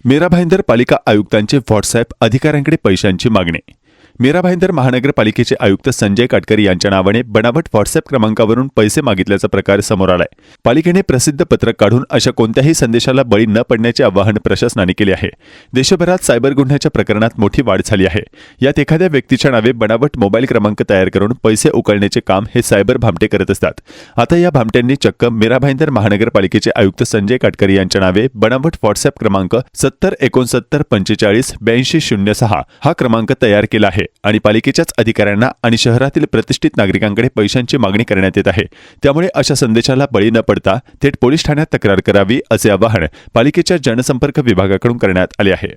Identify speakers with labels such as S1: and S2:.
S1: मीरा भाईंदर पालिका आयुक्तांचे व्हॉट्सअप अधिकाऱ्यांकडे पैशांची मागणी। मीरा भाईंदर महानगरपालिकेचे आयुक्त संजय काटकर यांच्या नावाने बनावट व्हॉट्सअप क्रमांकावरून पैसे मागितल्याचा प्रकार समोर आलाय। पालिकेने प्रसिद्ध पत्रक काढून अशा कोणत्याही संदेशाला बळी न पडण्याचे आवाहन प्रशासनाने केले आहे। देशभरात सायबर गुन्ह्याच्या प्रकरणात मोठी वाढ झाली आहे। यात एखाद्या व्यक्तीच्या नावे बनावट मोबाईल क्रमांक तयार करून पैसे उकळण्याचे काम हे सायबर भामटे करत असतात। आता या भामट्यांनी चक्क मीरा भाईंदर महानगरपालिकेचे आयुक्त संजय काटकर यांच्या नावे बनावट व्हॉट्सअप क्रमांक 7069458206 हा क्रमांक तयार केला आहे आणि पालिकेच्याच अधिकाऱ्यांना आणि शहरातील प्रतिष्ठित नागरिकांकडे पैशांची मागणी करण्यात येत आहे। त्यामुळे अशा संदेशाला बळी न पडता थेट पोलीस ठाण्यात तक्रार करावी असे आवाहन पालिकेच्या जनसंपर्क विभागाकडून करण्यात आले आहे।